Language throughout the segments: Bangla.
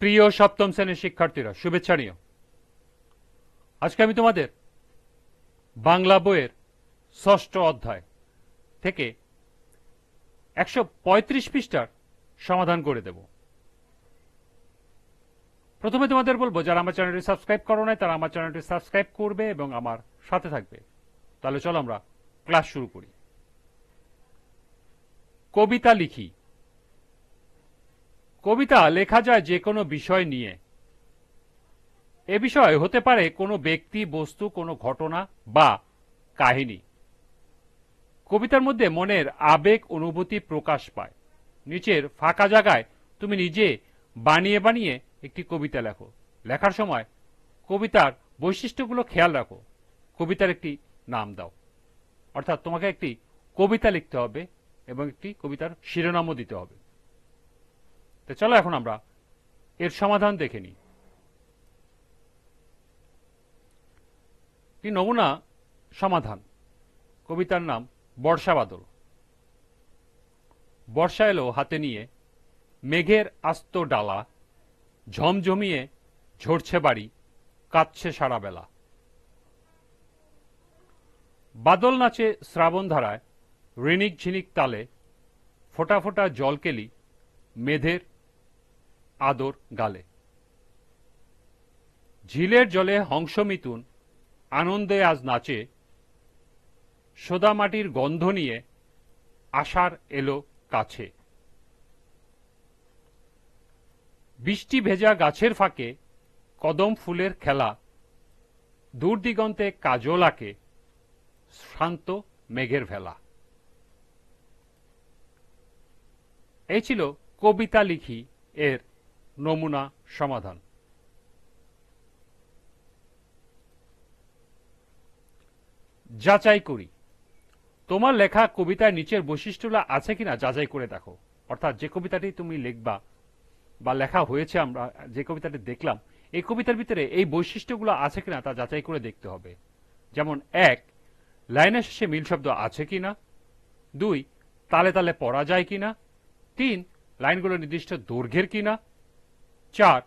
প্রিয় সপ্তম শ্রেণীর শিক্ষার্থীরা, শুভেচ্ছা নিও। আজকে আমি তোমাদের বাংলা বইয়ের ষষ্ঠ অধ্যায় থেকে 135 পৃষ্ঠার সমাধান করে দেব। প্রথমে তোমাদের বলবো, যারা আমার চ্যানেলটি সাবস্ক্রাইব করো নাই তারা আমার চ্যানেলটি সাবস্ক্রাইব করবে এবং আমার সাথে থাকবে। তাহলে চলো আমরা ক্লাস শুরু করি। কবিতা লিখি। কবিতা লেখা যায় যে কোনো বিষয় নিয়ে। এ বিষয় হতে পারে কোনো ব্যক্তি, বস্তু, কোনো ঘটনা বা কাহিনী। কবিতার মধ্যে মনের আবেগ, অনুভূতি প্রকাশ পায়। নিচের ফাঁকা জায়গায় তুমি নিজে বানিয়ে বানিয়ে একটি কবিতা লেখো। লেখার সময় কবিতার বৈশিষ্ট্যগুলো খেয়াল রাখো। কবিতার একটি নাম দাও। অর্থাৎ তোমাকে একটি কবিতা লিখতে হবে এবং একটি কবিতার শিরোনামও দিতে হবে। তো চলো এখন আমরা এর সমাধান দেখে নিই। একটি নমুনা সমাধান। কবিতার নাম বর্ষা বাদল। বর্ষা এলো হাতে নিয়ে, মেঘের আস্ত ডালা, ঝমঝমিয়ে ঝরছে বাড়ি, কাঁদছে সারা বেলা। বাদল নাচে শ্রাবণ ধারায়, ঋণিক ঝিনিক তালে, ফোঁটা ফোঁটা জলকেলি মেঘের আদর গালে। ঝিলের জলে হংস মিথুন আনন্দে আজ নাচে, সোদা মাটির গন্ধ নিয়ে আষাঢ় এলো কাছে। বৃষ্টি ভেজা গাছের ফাঁকে কদম ফুলের খেলা, দূর দিগন্তে কাজল আঁকে শান্ত মেঘের ভেলা। এই ছিল কবিতা লিখি এর নমুনা সমাধান। যাচাই করি। তোমার লেখা কবিতার নিচের বৈশিষ্ট্যগুলো আছে কিনা যাচাই করে দেখো। অর্থাৎ যে কবিতাটি তুমি লিখবা বা লেখা হয়েছে, আমরা যে কবিতাটি দেখলাম, এই কবিতার ভিতরে এই বৈশিষ্ট্যগুলো আছে কিনা তা যাচাই করে দেখতে হবে। যেমন 1, লাইনের শেষে মিল শব্দ আছে কিনা। 2, তালে তালে পড়া যায় কিনা। 3, লাইনগুলো নির্দিষ্ট দৈর্ঘ্যের কিনা। 4,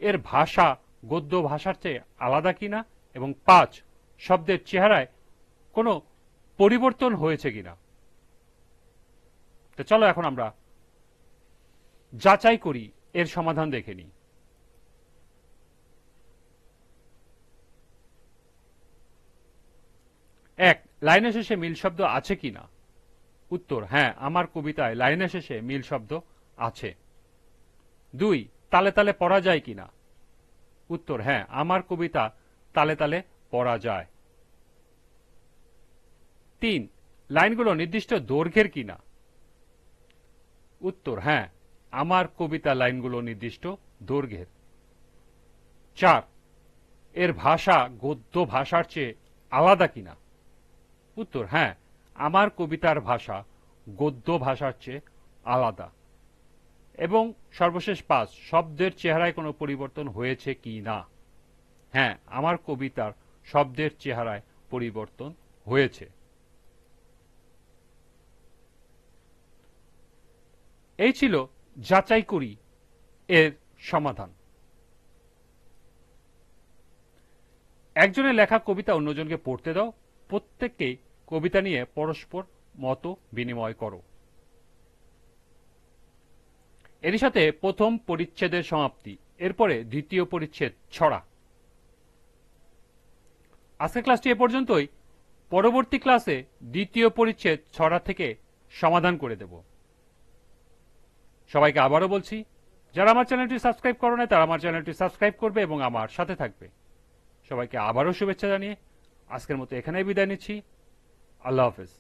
এর ভাষা গদ্য ভাষার চেয়ে আলাদা কিনা। এবং 5, শব্দের চেহারায় কোনো পরিবর্তন হয়েছে কিনা। তো চলো এখন আমরা যাচাই করি, এর সমাধান দেখে নিই। 1, লাইনের শেষে মিল শব্দ আছে কিনা। উত্তর, হ্যাঁ, আমার কবিতায় লাইনের শেষে মিল শব্দ আছে। 2, তালে তালে পড়া যায় কিনা। উত্তর, হ্যাঁ, আমার কবিতা তালে তালে পড়া যায়। 3, লাইনগুলো নির্দিষ্ট দৈর্ঘ্যের কিনা। উত্তর, হ্যাঁ, আমার কবিতা লাইনগুলো নির্দিষ্ট দৈর্ঘ্যের। 4, এর ভাষা গদ্য ভাষার চেয়ে আলাদা কিনা। উত্তর, হ্যাঁ, আমার কবিতার ভাষা গদ্য ভাষার চেয়ে আলাদা। এবং সর্বশেষ 5, শব্দের চেহারায় কোনো পরিবর্তন হয়েছে কি না। হ্যাঁ, আমার কবিতার শব্দের চেহারায় পরিবর্তন হয়েছে। এই ছিল যাচাই করি এর সমাধান। একজনের লেখা কবিতা অন্যজনকে পড়তে দাও। প্রত্যেককে কবিতা নিয়ে পরস্পর মত বিনিময় করো। এর সাথে প্রথম পরিচ্ছেদের সমাপ্তি। এরপরে দ্বিতীয় পরিচ্ছেদ ছড়া। আজকের ক্লাসটি এ পর্যন্তই। পরবর্তী ক্লাসে দ্বিতীয় পরিচ্ছেদ ছড়া থেকে সমাধান করে দেব। সবাইকে আবারও বলছি, যারা আমার চ্যানেলটি সাবস্ক্রাইব করো না তারা আমার চ্যানেলটি সাবস্ক্রাইব করবে এবং আমার সাথে থাকবে। সবাইকে আবারও শুভেচ্ছা জানিয়ে আজকের মতো এখানেই বিদায় নিচ্ছি। আল্লাহ হাফেজ।